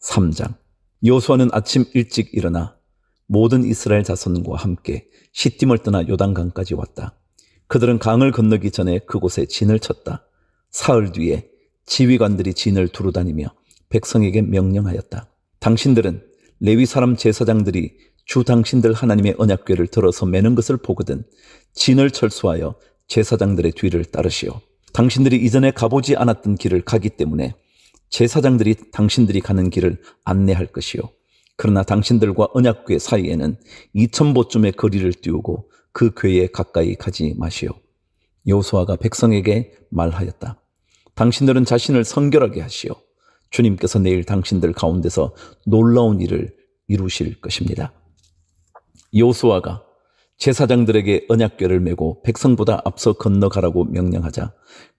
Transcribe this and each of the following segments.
3장. 여호수아는 아침 일찍 일어나 모든 이스라엘 자손과 함께 시딤을 떠나 요단강까지 왔다. 그들은 강을 건너기 전에 그곳에 진을 쳤다. 사흘 뒤에 지휘관들이 진을 두루다니며 백성에게 명령하였다. 당신들은 레위 사람 제사장들이 주 당신들 하나님의 언약궤를 들어서 매는 것을 보거든 진을 철수하여 제사장들의 뒤를 따르시오. 당신들이 이전에 가보지 않았던 길을 가기 때문에 제사장들이 당신들이 가는 길을 안내할 것이요. 그러나 당신들과 언약궤 사이에는 2000보쯤의 거리를 띄우고 그 궤에 가까이 가지 마시오. 여호수아가 백성에게 말하였다. 당신들은 자신을 성결하게 하시오. 주님께서 내일 당신들 가운데서 놀라운 일을 이루실 것입니다. 여호수아가 제사장들에게 언약궤를 메고 백성보다 앞서 건너가라고 명령하자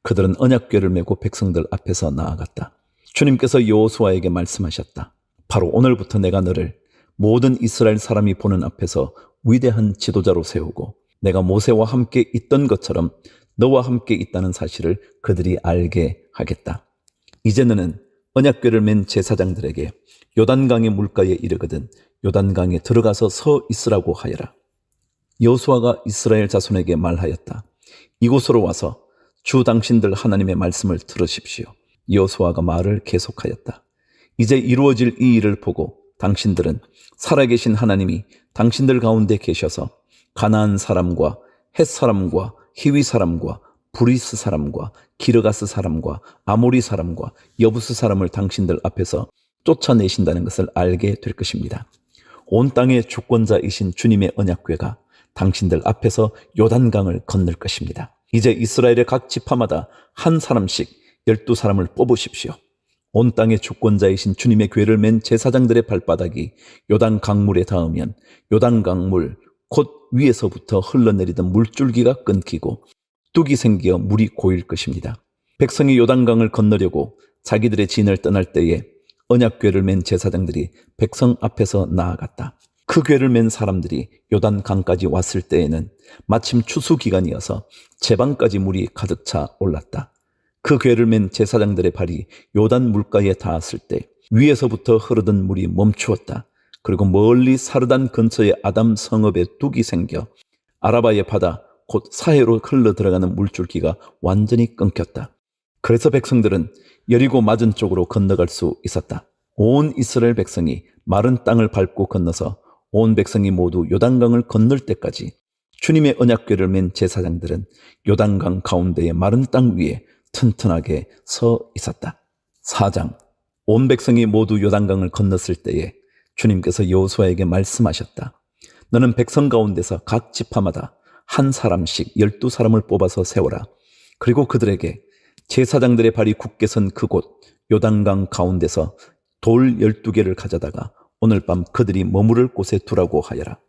그들은 언약궤를 메고 백성들 앞에서 나아갔다. 주님께서 여호수아에게 말씀하셨다. 바로 오늘부터 내가 너를 모든 이스라엘 사람이 보는 앞에서 위대한 지도자로 세우고 내가 모세와 함께 있던 것처럼 너와 함께 있다는 사실을 그들이 알게 하겠다. 이제 너는 언약궤를 맨 제사장들에게 요단강의 물가에 이르거든 요단강에 들어가서 서 있으라고 하여라. 여호수아가 이스라엘 자손에게 말하였다. 이곳으로 와서 주 당신들 하나님의 말씀을 들으십시오. 여호수아가 말을 계속하였다. 이제 이루어질 이 일을 보고 당신들은 살아계신 하나님이 당신들 가운데 계셔서 가나안 사람과 헷 사람과 히위 사람과 브리스 사람과 기르가스 사람과 아모리 사람과 여부스 사람을 당신들 앞에서 쫓아내신다는 것을 알게 될 것입니다. 온 땅의 주권자이신 주님의 언약궤가 당신들 앞에서 요단강을 건널 것입니다. 이제 이스라엘의 각 지파마다 한 사람씩 12사람을 뽑으십시오. 온 땅의 주권자이신 주님의 궤를 맨 제사장들의 발바닥이 요단 강물에 닿으면 요단 강물 곧 위에서부터 흘러내리던 물줄기가 끊기고 뚝이 생겨 물이 고일 것입니다. 백성이 요단강을 건너려고 자기들의 진을 떠날 때에 언약궤를 맨 제사장들이 백성 앞에서 나아갔다. 그 궤를 맨 사람들이 요단강까지 왔을 때에는 마침 추수기간이어서 제방까지 물이 가득 차 올랐다. 그 궤를 맨 제사장들의 발이 요단 물가에 닿았을 때 위에서부터 흐르던 물이 멈추었다. 그리고 멀리 사르단 근처의 아담 성읍에 뚝이 생겨 아라바의 바다 곧 사해로 흘러 들어가는 물줄기가 완전히 끊겼다. 그래서 백성들은 여리고 맞은 쪽으로 건너갈 수 있었다. 온 이스라엘 백성이 마른 땅을 밟고 건너서 온 백성이 모두 요단강을 건널 때까지 주님의 언약궤를 맨 제사장들은 요단강 가운데의 마른 땅 위에 튼튼하게 서 있었다. 4장. 온 백성이 모두 요단강을 건넜을 때에 주님께서 여호수아에게 말씀하셨다. 너는 백성 가운데서 각 지파마다 한 사람씩 12사람을 뽑아서 세워라. 그리고 그들에게 제사장들의 발이 굳게 선 그곳 요단강 가운데서 돌 12개를 가져다가 오늘 밤 그들이 머무를 곳에 두라고 하여라.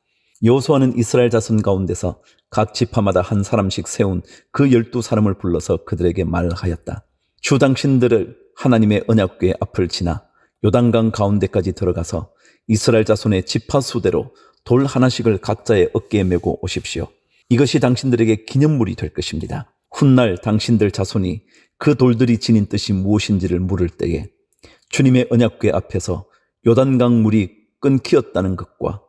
여호수아는 이스라엘 자손 가운데서 각 지파마다 한 사람씩 세운 그 12사람을 불러서 그들에게 말하였다. 주 당신들을 하나님의 언약궤 앞을 지나 요단강 가운데까지 들어가서 이스라엘 자손의 지파 수대로 돌 하나씩을 각자의 어깨에 메고 오십시오. 이것이 당신들에게 기념물이 될 것입니다. 훗날 당신들 자손이 그 돌들이 지닌 뜻이 무엇인지를 물을 때에 주님의 언약궤 앞에서 요단강 물이 끊기었다는 것과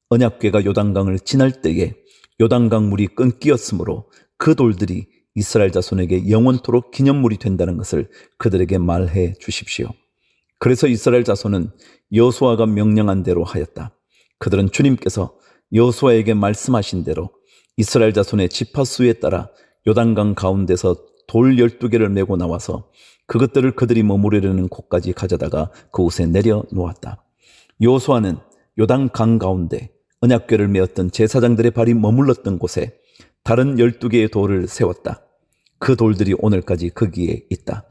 언약궤가 요단강을 지날 때에 요단강 물이 끊기었으므로 그 돌들이 이스라엘 자손에게 영원토록 기념물이 된다는 것을 그들에게 말해 주십시오. 그래서 이스라엘 자손은 여호수아가 명령한 대로 하였다. 그들은 주님께서 여호수아에게 말씀하신 대로 이스라엘 자손의 지파수에 따라 요단강 가운데서 돌 12개를 메고 나와서 그것들을 그들이 머무르려는 곳까지 가져다가 그곳에 내려 놓았다. 여호수아는 요단강 가운데 언약궤를 메었던 제사장들의 발이 머물렀던 곳에 다른 12개의 돌을 세웠다. 그 돌들이 오늘까지 거기에 있다.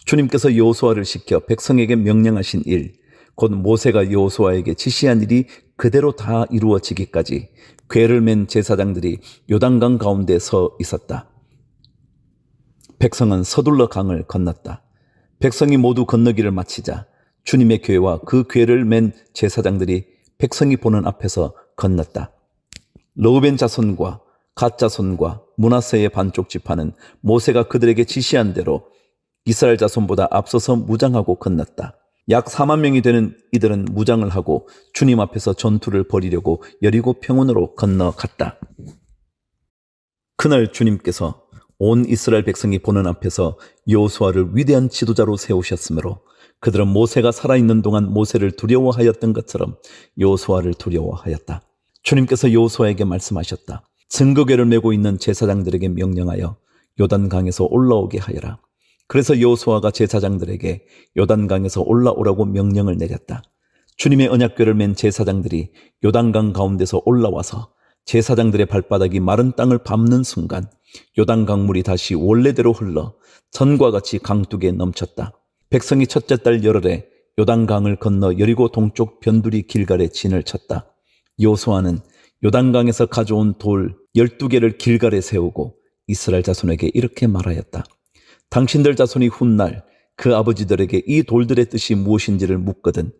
주님께서 여호수아를 시켜 백성에게 명령하신 일, 곧 모세가 여호수아에게 지시한 일이 그대로 다 이루어지기까지 궤를 맨 제사장들이 요단강 가운데 서 있었다. 백성은 서둘러 강을 건넜다. 백성이 모두 건너기를 마치자 주님의 궤와 그 궤를 맨 제사장들이 백성이 보는 앞에서 건넜다. 르우벤 자손과 갓 자손과 므낫세의 반쪽 지파는 모세가 그들에게 지시한 대로 이스라엘 자손보다 앞서서 무장하고 건넜다. 약 4만 명이 되는 이들은 무장을 하고 주님 앞에서 전투를 벌이려고 여리고 평원으로 건너갔다. 그날 주님께서 온 이스라엘 백성이 보는 앞에서 여호수아를 위대한 지도자로 세우셨으므로 그들은 모세가 살아있는 동안 모세를 두려워하였던 것처럼 여호수아를 두려워하였다. 주님께서 여호수아에게 말씀하셨다. 증거궤를 메고 있는 제사장들에게 명령하여 요단강에서 올라오게 하여라. 그래서 여호수아가 제사장들에게 요단강에서 올라오라고 명령을 내렸다. 주님의 언약궤를 맨 제사장들이 요단강 가운데서 올라와서 제사장들의 발바닥이 마른 땅을 밟는 순간 요단강물이 다시 원래대로 흘러 전과 같이 강둑에 넘쳤다. 백성이 첫째 달 열흘에 요단강을 건너 여리고 동쪽 변두리 길갈에 진을 쳤다. 여호수아는 요단강에서 가져온 돌 12개를 길갈에 세우고 이스라엘 자손에게 이렇게 말하였다. 당신들 자손이 훗날 그 아버지들에게 이 돌들의 뜻이 무엇인지를 묻거든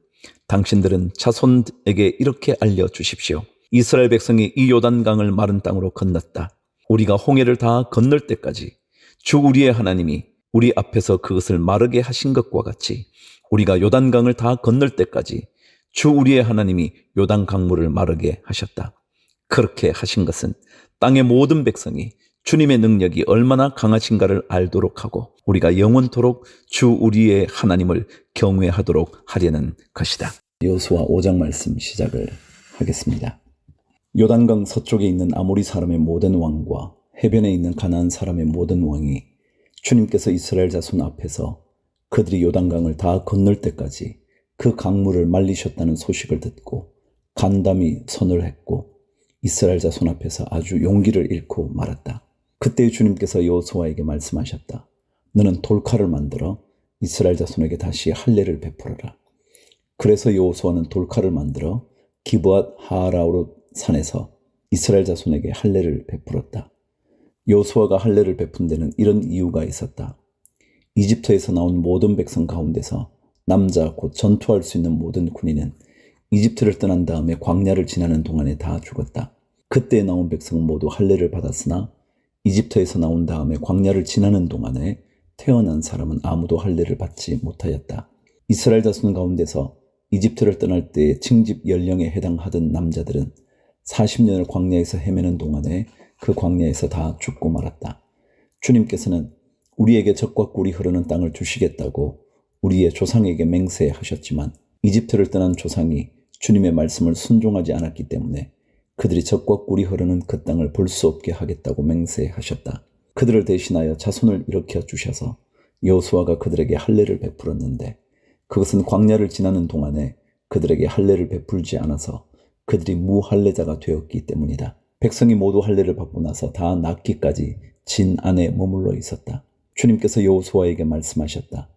당신들은 자손에게 이렇게 알려주십시오. 이스라엘 백성이 이 요단강을 마른 땅으로 건넜다. 우리가 홍해를 다 건널 때까지 주 우리의 하나님이 우리 앞에서 그것을 마르게 하신 것과 같이 우리가 요단강을 다 건널 때까지 주 우리의 하나님이 요단 강물을 마르게 하셨다. 그렇게 하신 것은 땅의 모든 백성이 주님의 능력이 얼마나 강하신가를 알도록 하고 우리가 영원토록 주 우리의 하나님을 경외하도록 하려는 것이다. 여호수아 5장 말씀 시작을 하겠습니다. 요단강 서쪽에 있는 아모리 사람의 모든 왕과 해변에 있는 가나안 사람의 모든 왕이 주님께서 이스라엘 자손 앞에서 그들이 요단강을 다 건널 때까지 그 강물을 말리셨다는 소식을 듣고 간담이 선을 했고 이스라엘 자손 앞에서 아주 용기를 잃고 말았다. 그때 주님께서 여호수아에게 말씀하셨다. 너는 돌칼을 만들어 이스라엘 자손에게 다시 할례를 베풀어라. 그래서 여호수아는 돌칼을 만들어 기브앗 하아라오르 산에서 이스라엘 자손에게 할례를 베풀었다. 여호수아가 할례를 베푼 데는 이런 이유가 있었다. 이집트에서 나온 모든 백성 가운데서 남자 곧 전투할 수 있는 모든 군인은 이집트를 떠난 다음에 광야를 지나는 동안에 다 죽었다. 그때 나온 백성은 모두 할례를 받았으나 이집트에서 나온 다음에 광야를 지나는 동안에 태어난 사람은 아무도 할례를 받지 못하였다. 이스라엘 자손 가운데서 이집트를 떠날 때의 징집 연령에 해당하던 남자들은 40년을 광야에서 헤매는 동안에 그 광야에서 다 죽고 말았다. 주님께서는 우리에게 젖과 꿀이 흐르는 땅을 주시겠다고 우리의 조상에게 맹세하셨지만 이집트를 떠난 조상이 주님의 말씀을 순종하지 않았기 때문에 그들이 젖과 꿀이 흐르는 그 땅을 볼 수 없게 하겠다고 맹세하셨다. 그들을 대신하여 자손을 일으켜 주셔서 여호수아가 그들에게 할례를 베풀었는데 그것은 광야를 지나는 동안에 그들에게 할례를 베풀지 않아서 그들이 무할례자가 되었기 때문이다. 백성이 모두 할례를 받고 나서 다 낫기까지 진 안에 머물러 있었다. 주님께서 여호수아에게 말씀하셨다.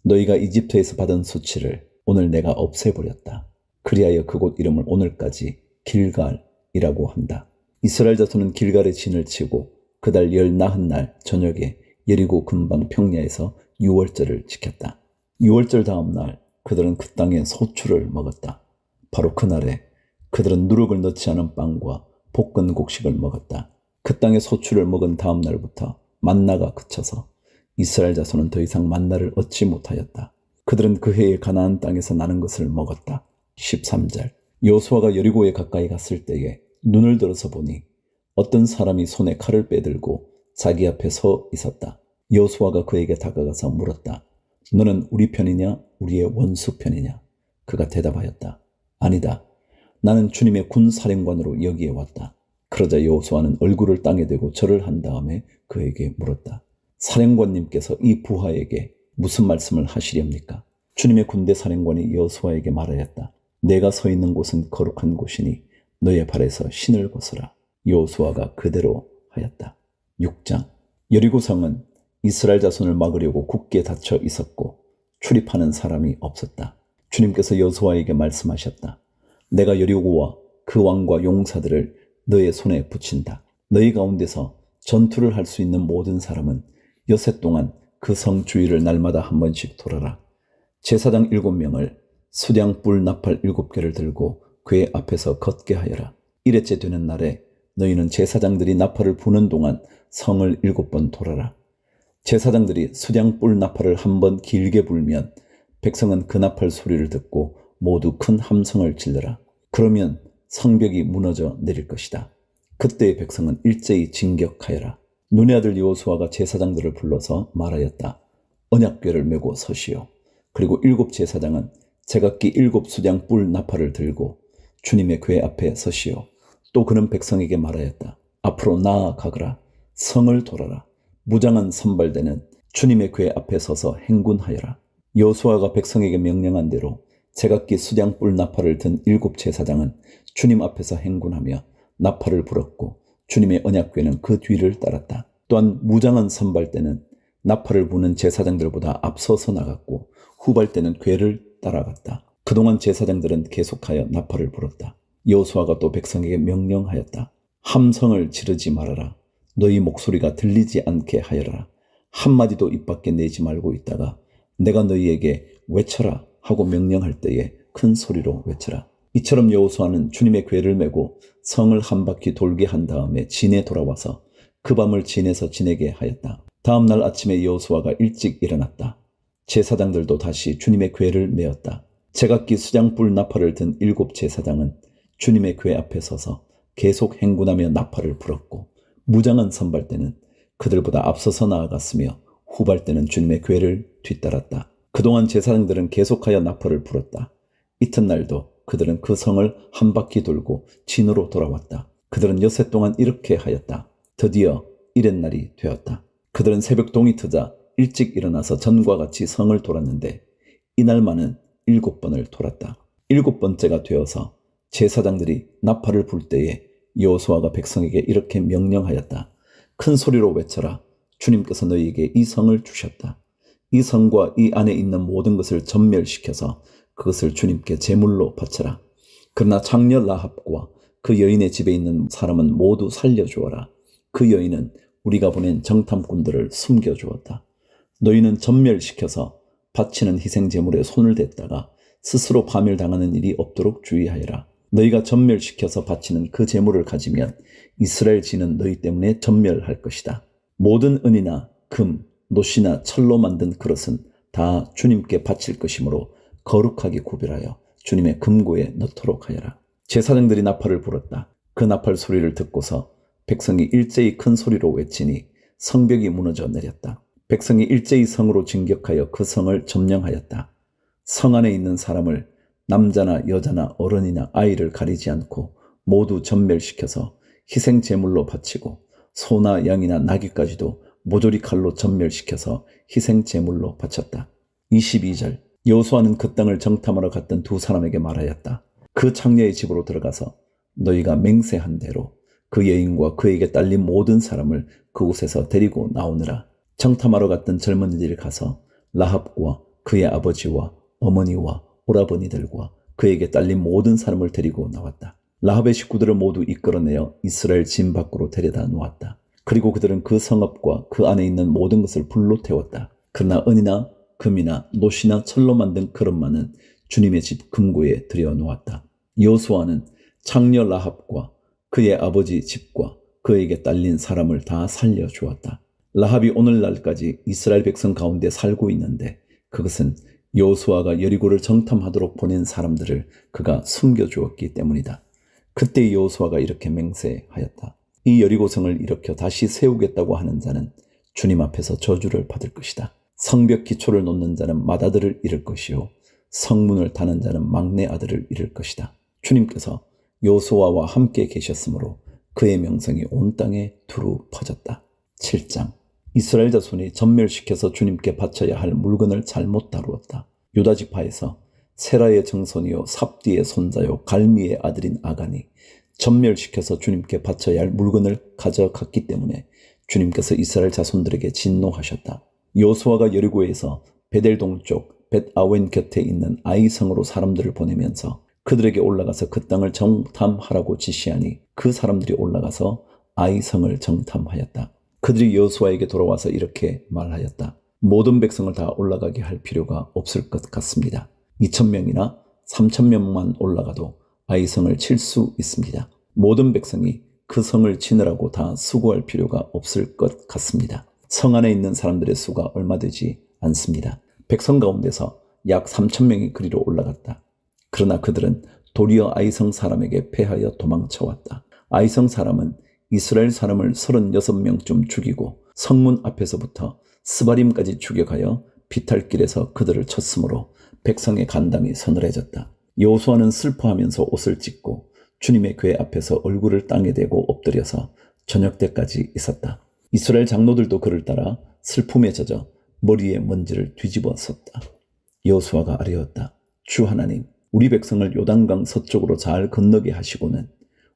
너희가 이집트에서 받은 수치를 오늘 내가 없애버렸다. 그리하여 그곳 이름을 오늘까지 길갈이라고 한다. 이스라엘 자손은 길갈에 진을 치고 그달 14날 저녁에 여리고 근방 평야에서 유월절을 지켰다. 유월절 다음 날 그들은 그 땅에 소출을 먹었다. 바로 그날에 그들은 누룩을 넣지 않은 빵과 볶은 곡식을 먹었다. 그 땅의 소출을 먹은 다음 날부터 만나가 그쳐서 이스라엘 자손은 더 이상 만나를 얻지 못하였다. 그들은 그 해에 가나안 땅에서 나는 것을 먹었다. 13절 여호수아가 여리고에 가까이 갔을 때에 눈을 들어서 보니 어떤 사람이 손에 칼을 빼들고 자기 앞에 서 있었다. 여호수아가 그에게 다가가서 물었다. 너는 우리 편이냐 우리의 원수 편이냐? 그가 대답하였다. 아니다. 나는 주님의 군사령관으로 여기에 왔다. 그러자 여호수아는 얼굴을 땅에 대고 절을 한 다음에 그에게 물었다. 사령관님께서 이 부하에게 무슨 말씀을 하시렵니까? 주님의 군대 사령관이 여호수아에게 말하였다. 내가 서 있는 곳은 거룩한 곳이니 너의 발에서 신을 벗어라. 여호수아가 그대로 하였다. 6장 여리고성은 이스라엘 자손을 막으려고 굳게 닫혀 있었고 출입하는 사람이 없었다. 주님께서 여호수아에게 말씀하셨다. 내가 여리고와 그 왕과 용사들을 너의 손에 붙인다. 너희 가운데서 전투를 할 수 있는 모든 사람은 여세 동안 그 성 주위를 날마다 한 번씩 돌아라. 제사장 7명을 수량 뿔 나팔 7개를 들고 그의 앞에서 걷게 하여라. 일회째 되는 날에 너희는 제사장들이 나팔을 부는 동안 성을 7번 돌아라. 제사장들이 수량 뿔 나팔을 한 번 길게 불면 백성은 그 나팔 소리를 듣고 모두 큰 함성을 질러라. 그러면 성벽이 무너져 내릴 것이다. 그때의 백성은 일제히 진격하여라. 눈의 아들 여호수아가 제사장들을 불러서 말하였다. 언약궤를 메고 서시오. 그리고 7 제사장은 제각기 7 수장 뿔 나팔을 들고 주님의 궤 앞에 서시오. 또 그는 백성에게 말하였다. 앞으로 나아가거라. 성을 돌아라. 무장한 선발대는 주님의 궤 앞에 서서 행군하여라. 여호수아가 백성에게 명령한 대로 제각기 수장 뿔 나팔을 든 7 제사장은 주님 앞에서 행군하며 나팔을 불었고 주님의 언약궤는 그 뒤를 따랐다. 또한 무장한 선발대는 나팔을 부는 제사장들보다 앞서서 나갔고 후발대는 궤를 따라갔다. 그동안 제사장들은 계속하여 나팔을 불었다. 여호수아가 또 백성에게 명령하였다. 함성을 지르지 말아라. 너희 목소리가 들리지 않게 하여라. 한마디도 입 밖에 내지 말고 있다가 내가 너희에게 외쳐라 하고 명령할 때에 큰 소리로 외쳐라. 이처럼 여호수아는 주님의 궤를 메고 성을 한 바퀴 돌게 한 다음에 진에 돌아와서 그 밤을 진에서 지내게 하였다. 다음 날 아침에 여호수아가 일찍 일어났다. 제사장들도 다시 주님의 궤를 메었다. 제각기 수장뿔 나팔을 든 7 제사장은 주님의 궤 앞에 서서 계속 행군하며 나팔을 불었고 무장한 선발대는 그들보다 앞서서 나아갔으며 후발대는 주님의 궤를 뒤따랐다. 그동안 제사장들은 계속하여 나팔을 불었다. 이튿날도 그들은 그 성을 한 바퀴 돌고 진으로 돌아왔다. 그들은 엿새 동안 이렇게 하였다. 드디어 이튿날이 되었다. 그들은 새벽 동이 트자 일찍 일어나서 전과 같이 성을 돌았는데 이날만은 7번을 돌았다. 7번째가 되어서 제사장들이 나팔을 불 때에 여호수아가 백성에게 이렇게 명령하였다. 큰 소리로 외쳐라. 주님께서 너희에게 이 성을 주셨다. 이 성과 이 안에 있는 모든 것을 전멸시켜서 그것을 주님께 제물로 바쳐라. 그러나 장녀 라합과 그 여인의 집에 있는 사람은 모두 살려주어라. 그 여인은 우리가 보낸 정탐꾼들을 숨겨주었다. 너희는 전멸시켜서 바치는 희생 제물에 손을 댔다가 스스로 파멸당하는 일이 없도록 주의하여라. 너희가 전멸시켜서 바치는 그 제물을 가지면 이스라엘 지는 너희 때문에 전멸할 것이다. 모든 은이나 금, 노시나 철로 만든 그릇은 다 주님께 바칠 것이므로 거룩하게 구별하여 주님의 금고에 넣도록 하여라. 제사장들이 나팔을 불었다. 그 나팔 소리를 듣고서 백성이 일제히 큰 소리로 외치니 성벽이 무너져 내렸다. 백성이 일제히 성으로 진격하여 그 성을 점령하였다. 성 안에 있는 사람을 남자나 여자나 어른이나 아이를 가리지 않고 모두 전멸시켜서 희생 제물로 바치고 소나 양이나 나귀까지도 모조리 칼로 전멸시켜서 희생 제물로 바쳤다. 22절 여호수아는 그 땅을 정탐하러 갔던 2 사람에게 말하였다. 그 장녀의 집으로 들어가서 너희가 맹세한 대로 그 여인과 그에게 딸린 모든 사람을 그곳에서 데리고 나오느라. 정탐하러 갔던 젊은이들이 가서 라합과 그의 아버지와 어머니와 오라버니들과 그에게 딸린 모든 사람을 데리고 나왔다. 라합의 식구들을 모두 이끌어내어 이스라엘 진 밖으로 데려다 놓았다. 그리고 그들은 그 성읍과 그 안에 있는 모든 것을 불로 태웠다. 그러나 은이나 금이나 노시나 철로 만든 그릇만은 주님의 집 금고에 들여놓았다. 여호수아는 장녀 라합과 그의 아버지 집과 그에게 딸린 사람을 다 살려주었다. 라합이 오늘날까지 이스라엘 백성 가운데 살고 있는데 그것은 여호수아가 여리고를 정탐하도록 보낸 사람들을 그가 숨겨주었기 때문이다. 그때 여호수아가 이렇게 맹세하였다. 이 여리고성을 일으켜 다시 세우겠다고 하는 자는 주님 앞에서 저주를 받을 것이다. 성벽 기초를 놓는 자는 맏아들을 잃을 것이요 성문을 다는 자는 막내 아들을 잃을 것이다. 주님께서 여호수아와 함께 계셨으므로 그의 명성이 온 땅에 두루 퍼졌다. 7장 이스라엘 자손이 전멸시켜서 주님께 바쳐야 할 물건을 잘못 다루었다. 유다 지파에서 세라의 정손이요 삽디의 손자요 갈미의 아들인 아간이 전멸시켜서 주님께 바쳐야 할 물건을 가져갔기 때문에 주님께서 이스라엘 자손들에게 진노하셨다. 여호수아가 여리고에서 베델 동쪽 벳아웬 곁에 있는 아이성으로 사람들을 보내면서 그들에게 올라가서 그 땅을 정탐하라고 지시하니 그 사람들이 올라가서 아이성을 정탐하였다. 그들이 여호수아에게 돌아와서 이렇게 말하였다. 모든 백성을 다 올라가게 할 필요가 없을 것 같습니다. 2,000명이나 3,000명만 올라가도 아이성을 칠 수 있습니다. 모든 백성이 그 성을 치느라고 다 수고할 필요가 없을 것 같습니다. 성 안에 있는 사람들의 수가 얼마 되지 않습니다. 백성 가운데서 약 3,000명이 그리로 올라갔다. 그러나 그들은 도리어 아이성 사람에게 패하여 도망쳐왔다. 아이성 사람은 이스라엘 사람을 36명쯤 죽이고 성문 앞에서부터 스바림까지 추격하여 비탈길에서 그들을 쳤으므로 백성의 간담이 서늘해졌다. 여호수아는 슬퍼하면서 옷을 찢고 주님의 궤 앞에서 얼굴을 땅에 대고 엎드려서 저녁 때까지 있었다. 이스라엘 장로들도 그를 따라 슬픔에 젖어 머리에 먼지를 뒤집어 썼다. 여호수아가 아뢰었다. 주 하나님, 우리 백성을 요단강 서쪽으로 잘 건너게 하시고는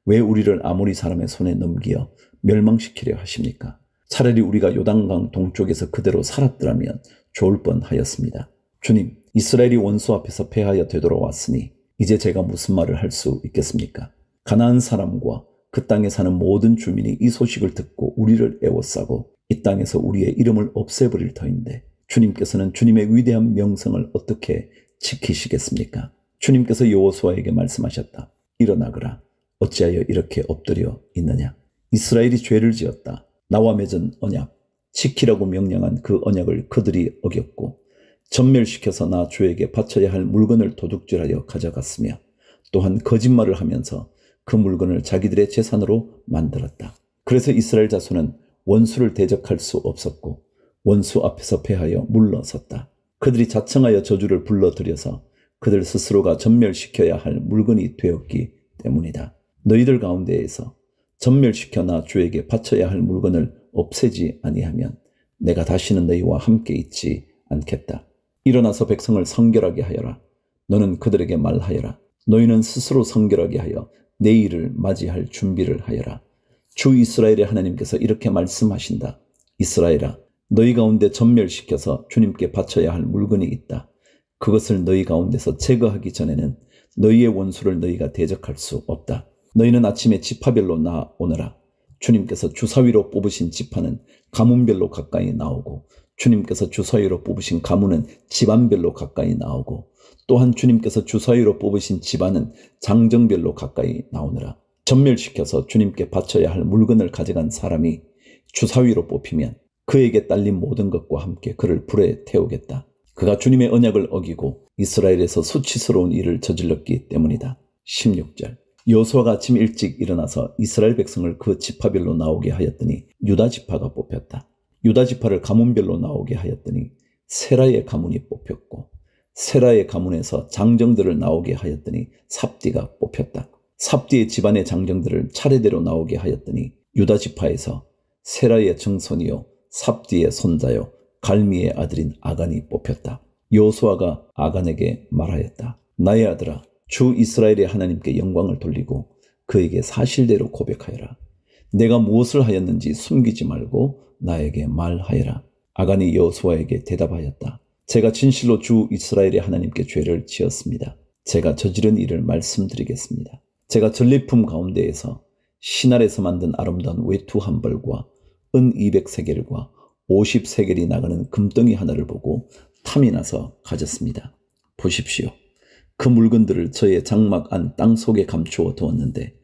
왜 우리를 아모리 사람의 손에 넘기어 멸망시키려 하십니까? 차라리 우리가 요단강 동쪽에서 그대로 살았더라면 좋을 뻔하였습니다. 주님, 이스라엘이 원수 앞에서 패하여 되돌아왔으니 이제 제가 무슨 말을 할 수 있겠습니까? 가나안 사람과 그 땅에 사는 모든 주민이 이 소식을 듣고 우리를 애워싸고 이 땅에서 우리의 이름을 없애버릴 터인데 주님께서는 주님의 위대한 명성을 어떻게 지키시겠습니까? 주님께서 여호수아에게 말씀하셨다. 일어나거라. 어찌하여 이렇게 엎드려 있느냐? 이스라엘이 죄를 지었다. 나와 맺은 언약, 지키라고 명령한 그 언약을 그들이 어겼고 전멸시켜서 나 주에게 바쳐야 할 물건을 도둑질하여 가져갔으며 또한 거짓말을 하면서 그 물건을 자기들의 재산으로 만들었다. 그래서 이스라엘 자손은 원수를 대적할 수 없었고 원수 앞에서 패하여 물러섰다. 그들이 자청하여 저주를 불러들여서 그들 스스로가 전멸시켜야 할 물건이 되었기 때문이다. 너희들 가운데에서 전멸시켜 나 주에게 바쳐야 할 물건을 없애지 아니하면 내가 다시는 너희와 함께 있지 않겠다. 일어나서 백성을 성결하게 하여라. 너는 그들에게 말하여라. 너희는 스스로 성결하게 하여 내일을 맞이할 준비를 하여라. 주 이스라엘의 하나님께서 이렇게 말씀하신다. 이스라엘아, 너희 가운데 전멸시켜서 주님께 바쳐야 할 물건이 있다. 그것을 너희 가운데서 제거하기 전에는 너희의 원수를 너희가 대적할 수 없다. 너희는 아침에 지파별로 나오너라. 주님께서 주사위로 뽑으신 지파는 가문별로 가까이 나오고 주님께서 주사위로 뽑으신 가문은 집안별로 가까이 나오고 또한 주님께서 주사위로 뽑으신 집안은 장정별로 가까이 나오느라. 전멸시켜서 주님께 바쳐야 할 물건을 가져간 사람이 주사위로 뽑히면 그에게 딸린 모든 것과 함께 그를 불에 태우겠다. 그가 주님의 언약을 어기고 이스라엘에서 수치스러운 일을 저질렀기 때문이다. 16절. 여호수아가 아침 일찍 일어나서 이스라엘 백성을 그 지파별로 나오게 하였더니 유다 지파가 뽑혔다. 유다 지파를 가문별로 나오게 하였더니 세라의 가문이 뽑혔고 세라의 가문에서 장정들을 나오게 하였더니 삽디가 뽑혔다. 삽디의 집안의 장정들을 차례대로 나오게 하였더니 유다 지파에서 세라의 증손이요 삽디의 손자요 갈미의 아들인 아간이 뽑혔다. 여호수아가 아간에게 말하였다. 나의 아들아, 주 이스라엘의 하나님께 영광을 돌리고 그에게 사실대로 고백하여라. 내가 무엇을 하였는지 숨기지 말고 나에게 말하여라. 아간이 여호수아에게 대답하였다. 제가 진실로 주 이스라엘의 하나님께 죄를 지었습니다. 제가 저지른 일을 말씀드리겠습니다. 제가 전리품 가운데에서 신알에서 만든 아름다운 외투 한 벌과 은 200세겔과 50세겔이 나가는 금덩이 하나를 보고 탐이 나서 가졌습니다. 보십시오. 그 물건들을 저의 장막 안 땅 속에 감추어 두었는데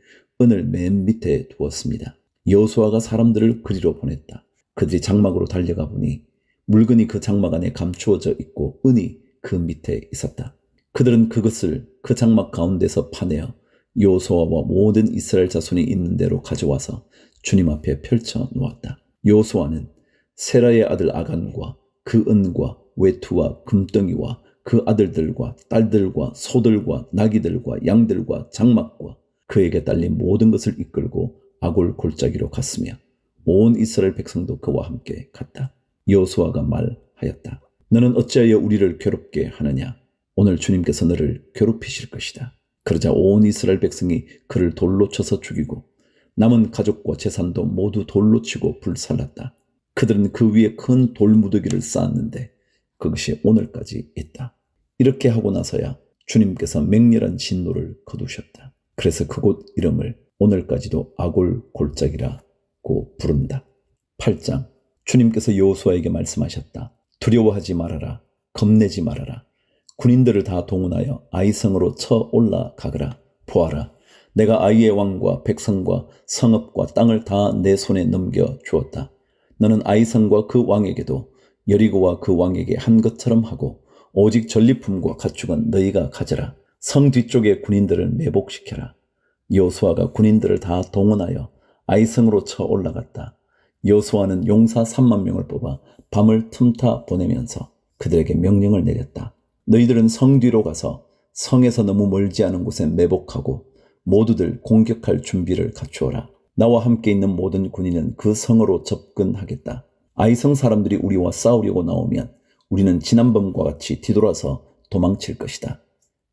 은을 맨 밑에 두었습니다. 여호수아가 사람들을 그리로 보냈다. 그들이 장막으로 달려가 보니 물건이 그 장막 안에 감추어져 있고 은이 그 밑에 있었다. 그들은 그것을 그 장막 가운데서 파내어 여호수아와 모든 이스라엘 자손이 있는 대로 가져와서 주님 앞에 펼쳐 놓았다. 여호수아는 세라의 아들 아간과 그 은과 외투와 금덩이와 그 아들들과 딸들과 소들과 나귀들과 양들과 장막과 그에게 딸린 모든 것을 이끌고 아골 골짜기로 갔으며 온 이스라엘 백성도 그와 함께 갔다. 여호수아가 말하였다. 너는 어찌하여 우리를 괴롭게 하느냐? 오늘 주님께서 너를 괴롭히실 것이다. 그러자 온 이스라엘 백성이 그를 돌로 쳐서 죽이고 남은 가족과 재산도 모두 돌로 치고 불살랐다. 그들은 그 위에 큰 돌무더기를 쌓았는데 그것이 오늘까지 있다. 이렇게 하고 나서야 주님께서 맹렬한 진노를 거두셨다. 그래서 그곳 이름을 오늘까지도 아골 골짜기라고 부른다. 8장. 주님께서 여호수아에게 말씀하셨다. 두려워하지 말아라. 겁내지 말아라. 군인들을 다 동원하여 아이성으로 쳐 올라가거라. 보아라. 내가 아이의 왕과 백성과 성읍과 땅을 다 내 손에 넘겨 주었다. 너는 아이성과 그 왕에게도 여리고와 그 왕에게 한 것처럼 하고 오직 전리품과 가축은 너희가 가져라. 성 뒤쪽에 군인들을 매복시켜라. 여호수아가 군인들을 다 동원하여 아이성으로 쳐 올라갔다. 여호수아는 용사 3만 명을 뽑아 밤을 틈타 보내면서 그들에게 명령을 내렸다. 너희들은 성 뒤로 가서 성에서 너무 멀지 않은 곳에 매복하고 모두들 공격할 준비를 갖추어라. 나와 함께 있는 모든 군인은 그 성으로 접근하겠다. 아이성 사람들이 우리와 싸우려고 나오면 우리는 지난번과 같이 뒤돌아서 도망칠 것이다.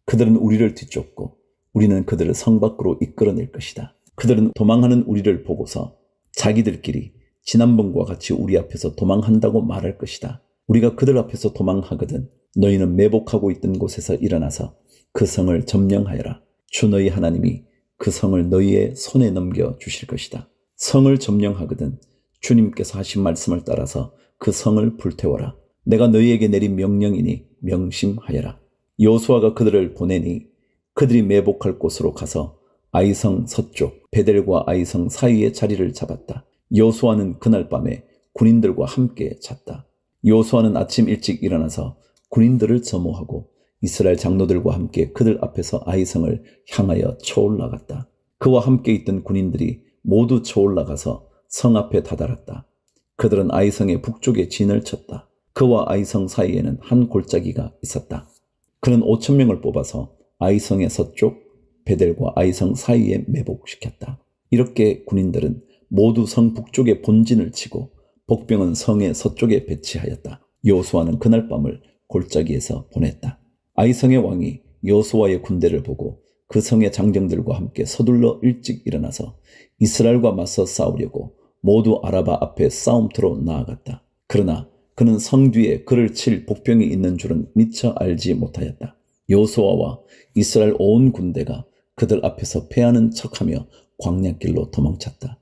그들은 우리를 뒤쫓고 우리는 그들을 성 밖으로 이끌어낼 것이다. 그들은 도망하는 우리를 보고서 자기들끼리 지난번과 같이 우리 앞에서 도망한다고 말할 것이다. 우리가 그들 앞에서 도망하거든 너희는 매복하고 있던 곳에서 일어나서 그 성을 점령하여라. 주 너희 하나님이 그 성을 너희의 손에 넘겨주실 것이다. 성을 점령하거든 주님께서 하신 말씀을 따라서 그 성을 불태워라. 내가 너희에게 내린 명령이니 명심하여라. 여호수아가 그들을 보내니 그들이 매복할 곳으로 가서 아이성 서쪽 베델과 아이성 사이에 자리를 잡았다. 여호수아는 그날 밤에 군인들과 함께 잤다. 여호수아는 아침 일찍 일어나서 군인들을 점호하고 이스라엘 장로들과 함께 그들 앞에서 아이성을 향하여 쳐올라갔다. 그와 함께 있던 군인들이 모두 쳐올라가서 성 앞에 다다랐다. 그들은 아이성의 북쪽에 진을 쳤다. 그와 아이성 사이에는 한 골짜기가 있었다. 그는 5,000명을 뽑아서 아이성의 서쪽 베델과 아이성 사이에 매복시켰다. 이렇게 군인들은 모두 성 북쪽에 본진을 치고 복병은 성의 서쪽에 배치하였다. 여호수아는 그날 밤을 골짜기에서 보냈다. 아이성의 왕이 여호수아의 군대를 보고 그 성의 장정들과 함께 서둘러 일찍 일어나서 이스라엘과 맞서 싸우려고 모두 아라바 앞에 싸움터로 나아갔다. 그러나 그는 성 뒤에 그를 칠 복병이 있는 줄은 미처 알지 못하였다. 여호수아와 이스라엘 온 군대가 그들 앞에서 패하는 척하며 광야길로 도망쳤다.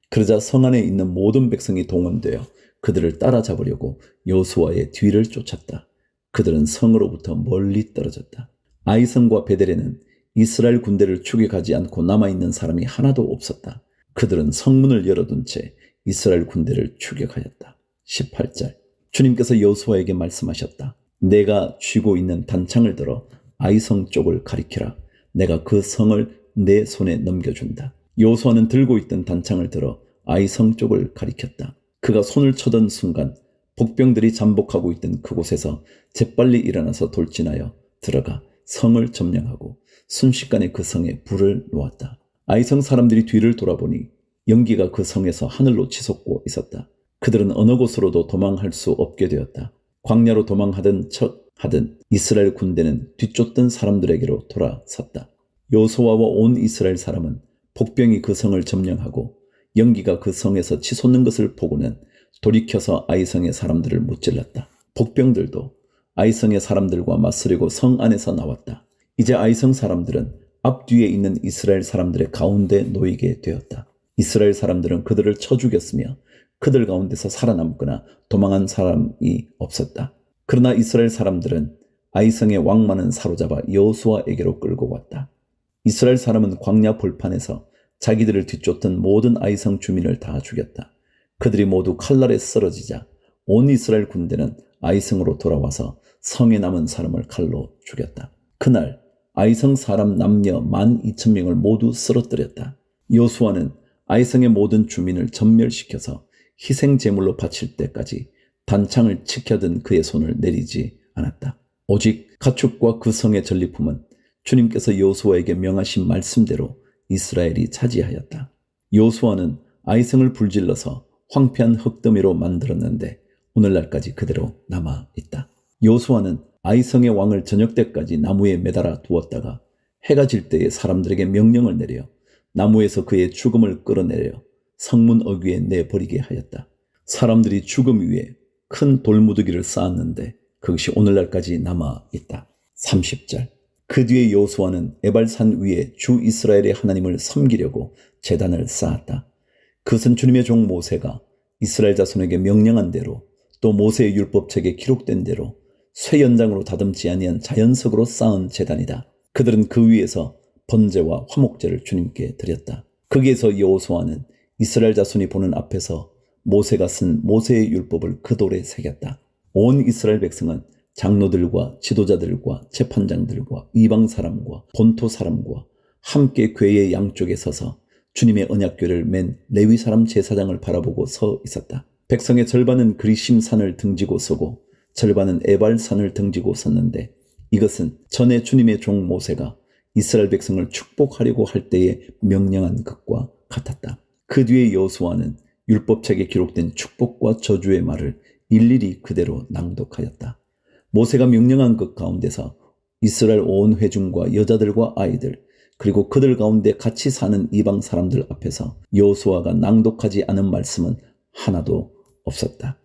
그러자 성 안에 있는 모든 백성이 동원되어 그들을 따라잡으려고 여호수아의 뒤를 쫓았다. 그들은 성으로부터 멀리 떨어졌다. 아이성과 베델에는 이스라엘 군대를 추격하지 않고 남아있는 사람이 하나도 없었다. 그들은 성문을 열어둔 채 이스라엘 군대를 추격하였다. 18절 주님께서 여호수아에게 말씀하셨다. 내가 쥐고 있는 단창을 들어 아이성 쪽을 가리켜라. 내가 그 성을 내 손에 넘겨준다. 여호수아는 들고 있던 단창을 들어 아이성 쪽을 가리켰다. 그가 손을 쳐던 순간 복병들이 잠복하고 있던 그곳에서 재빨리 일어나서 돌진하여 들어가 성을 점령하고 순식간에 그 성에 불을 놓았다. 아이성 사람들이 뒤를 돌아보니 연기가 그 성에서 하늘로 치솟고 있었다. 그들은 어느 곳으로도 도망할 수 없게 되었다. 광야로 도망하던 척 하던 이스라엘 군대는 뒤쫓던 사람들에게로 돌아섰다. 여호수아와 온 이스라엘 사람은 복병이 그 성을 점령하고 연기가 그 성에서 치솟는 것을 보고는 돌이켜서 아이성의 사람들을 무찔렀다. 복병들도 아이성의 사람들과 맞서려고 성 안에서 나왔다. 이제 아이성 사람들은 앞뒤에 있는 이스라엘 사람들의 가운데 놓이게 되었다. 이스라엘 사람들은 그들을 쳐 죽였으며 그들 가운데서 살아남거나 도망한 사람이 없었다. 그러나 이스라엘 사람들은 아이성의 왕만은 사로잡아 여호수아에게로 끌고 왔다. 이스라엘 사람은 광야 벌판에서 자기들을 뒤쫓던 모든 아이성 주민을 다 죽였다. 그들이 모두 칼날에 쓰러지자 온 이스라엘 군대는 아이성으로 돌아와서 성에 남은 사람을 칼로 죽였다. 그날 아이성 사람 남녀 12,000명을 모두 쓰러뜨렸다. 여호수아는 아이성의 모든 주민을 전멸시켜서 희생 제물로 바칠 때까지 단창을 지켜든 그의 손을 내리지 않았다. 오직 가축과 그 성의 전리품은 주님께서 여호수아에게 명하신 말씀대로 이스라엘이 차지하였다. 여호수아는 아이성을 불질러서 황폐한 흙더미로 만들었는데 오늘날까지 그대로 남아있다. 여호수아는 아이성의 왕을 저녁 때까지 나무에 매달아 두었다가 해가 질 때에 사람들에게 명령을 내려 나무에서 그의 죽음을 끌어내려 성문 어귀에 내버리게 하였다. 사람들이 죽음 위에 큰 돌무더기를 쌓았는데 그것이 오늘날까지 남아있다. 30절 그 뒤에 여호수아는 에발산 위에 주 이스라엘의 하나님을 섬기려고 제단을 쌓았다. 그것은 주님의 종 모세가 이스라엘 자손에게 명령한 대로 또 모세의 율법책에 기록된 대로 쇠 연장으로 다듬지 아니한 자연석으로 쌓은 제단이다. 그들은 그 위에서 번제와 화목제를 주님께 드렸다. 거기에서 여호수아는 이스라엘 자손이 보는 앞에서 모세가 쓴 모세의 율법을 그 돌에 새겼다. 온 이스라엘 백성은 장로들과 지도자들과 재판장들과 이방 사람과 본토 사람과 함께 궤의 양쪽에 서서 주님의 언약궤를 맨 레위 사람 제사장을 바라보고 서 있었다. 백성의 절반은 그리심 산을 등지고 서고 절반은 에발 산을 등지고 섰는데 이것은 전에 주님의 종 모세가 이스라엘 백성을 축복하려고 할 때에 명령한 것과 같았다. 그 뒤에 여호수아는 율법책에 기록된 축복과 저주의 말을 일일이 그대로 낭독하였다. 모세가 명령한 것 가운데서 이스라엘 온 회중과 여자들과 아이들 그리고 그들 가운데 같이 사는 이방 사람들 앞에서 여호수아가 낭독하지 않은 말씀은 하나도 없었다.